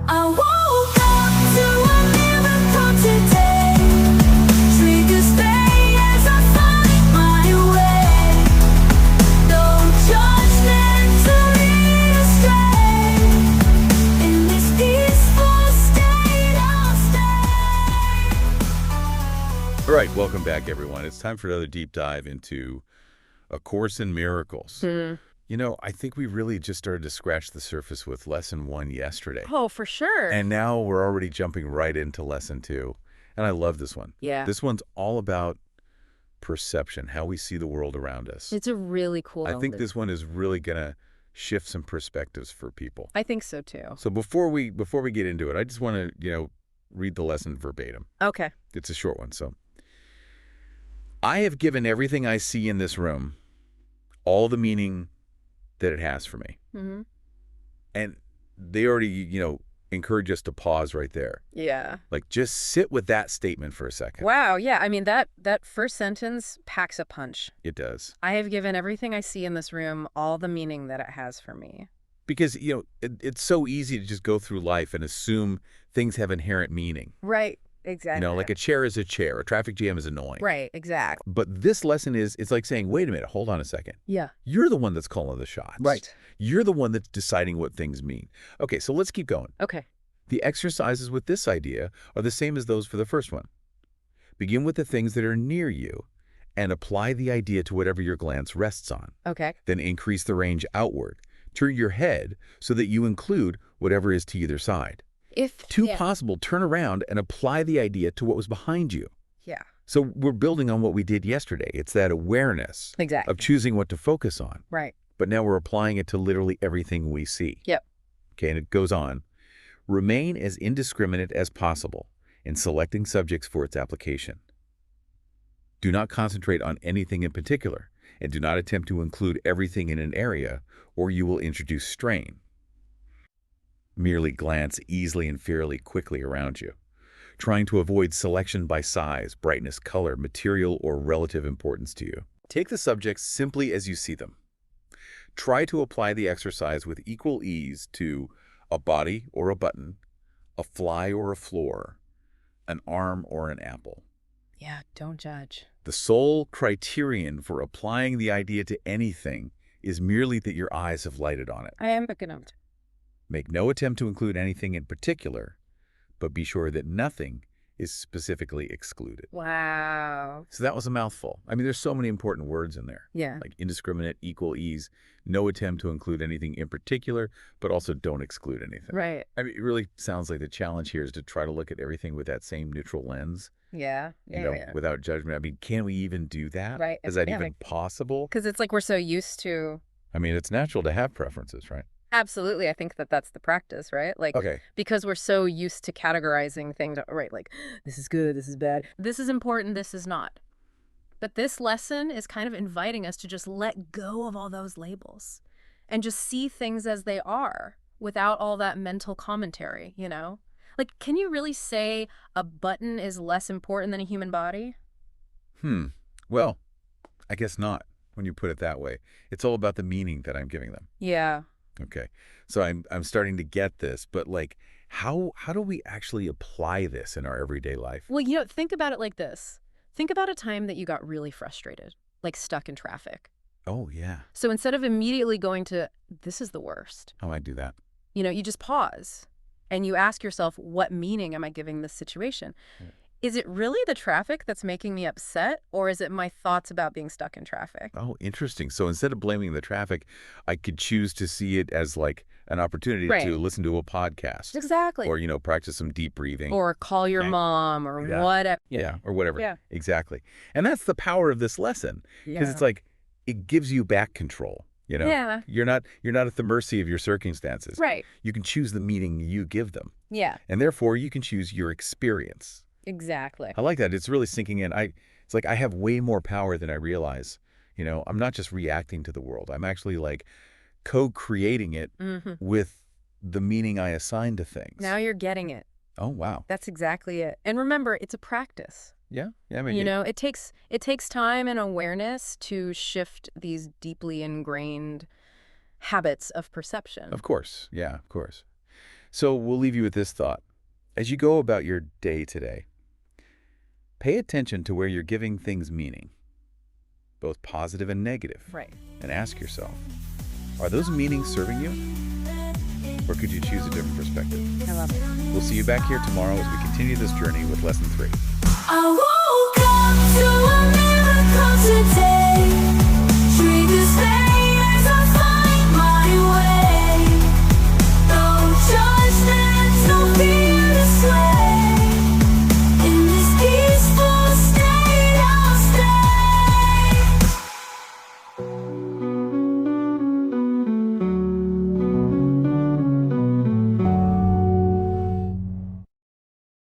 I woke up to a miracle today. Triggers stay as I find my way. No judgment to lead astray. In this peaceful state I'll stay. All right, welcome back, everyone. It's time for another deep dive into A Course in Miracles. You know, I think we really just started to scratch the surface with Lesson 1 yesterday. Oh, for sure. And now we're already jumping right into Lesson 2. And I love this one. Yeah. This one's all about perception, how we see the world around us. It's a really cool I think this one is really going to shift some perspectives for people. I think so, too. So before we get into it, I just want to, read the lesson verbatim. Okay. It's a short one, so. I have given everything I see in this room all the meaning that it has for me. Mm-hmm. And they already, encourage us to pause right there. Yeah. Like, just sit with that statement for a second. Wow, yeah. I mean, that first sentence packs a punch. It does. I have given everything I see in this room all the meaning that it has for me. Because, it's so easy to just go through life and assume things have inherent meaning. Right, exactly. Like a chair is a chair, a traffic jam is annoying. Right, exactly. But this lesson it's like saying, wait a minute, hold on a second. Yeah. You're the one that's calling the shots. Right. You're the one that's deciding what things mean. Okay, so let's keep going. Okay. The exercises with this idea are the same as those for the first one. Begin with the things that are near you and apply the idea to whatever your glance rests on. Okay. Then increase the range outward. Turn your head so that you include whatever is to either side. If possible, turn around and apply the idea to what was behind you. Yeah. So we're building on what we did yesterday. It's that awareness Exactly. of choosing what to focus on. Right. But now we're applying it to literally everything we see. Yep. Okay, and it goes on. Remain as indiscriminate as possible in selecting subjects for its application. Do not concentrate on anything in particular, and do not attempt to include everything in an area, or you will introduce strain. Merely glance easily and fairly quickly around you, trying to avoid selection by size, brightness, color, material, or relative importance to you. Take the subjects simply as you see them. Try to apply the exercise with equal ease to a body or a button, a fly or a floor, an arm or an apple. Yeah, don't judge. The sole criterion for applying the idea to anything is merely that your eyes have lighted on it. I am picking up. Make no attempt to include anything in particular, but be sure that nothing is specifically excluded. Wow. So that was a mouthful. I mean, there's so many important words in there. Yeah. Like indiscriminate, equal ease, no attempt to include anything in particular, but also don't exclude anything. Right. I mean, it really sounds like the challenge here is to try to look at everything with that same neutral lens. Yeah. Yeah. Without judgment. I mean, can we even do that? Right. Is that Yeah, even possible? Because it's like we're so used to. I mean, it's natural to have preferences, right? Absolutely. I think that's the practice, right? Like, Okay. because we're so used to categorizing things, right? Like, this is good, this is bad, this is important, this is not. But this lesson is kind of inviting us to just let go of all those labels and just see things as they are without all that mental commentary, Like, can you really say a button is less important than a human body? Well, I guess not when you put it that way. It's all about the meaning that I'm giving them. Yeah. Okay. So I'm starting to get this, but like, how do we actually apply this in our everyday life? Well, think about it like this. Think about a time that you got really frustrated, like stuck in traffic. Oh, yeah. So instead of immediately going to, this is the worst, Oh, I do that. you just pause and you ask yourself, what meaning am I giving this situation? Yeah. Is it really the traffic that's making me upset, or is it my thoughts about being stuck in traffic? Oh, interesting. So instead of blaming the traffic, I could choose to see it as like an opportunity Right. to listen to a podcast. Exactly. Or, practice some deep breathing. Or call your mom or Yeah. whatever. Yeah, or whatever. Yeah. Exactly. And that's the power of this lesson. Because it's like, it gives you back control. Yeah. You're not at the mercy of your circumstances. Right. You can choose the meaning you give them. Yeah, And therefore, you can choose your experience. exactly. I like that. It's really sinking in. It's like I have way more power than I realize. I'm not just reacting to the world. I'm actually like co-creating it with the meaning I assign to things. Now you're getting it. Oh, wow. That's exactly it. And remember, it's a practice. Yeah. Yeah. I mean, It takes time and awareness to shift these deeply ingrained habits of perception. Of course. Yeah, of course. So we'll leave you with this thought. As you go about your day today, pay attention to where you're giving things meaning, both positive and negative, Right. and ask yourself, are those meanings serving you? Or could you choose a different perspective? I love it. We'll see you back here tomorrow as we continue this journey with Lesson 3. I woke up to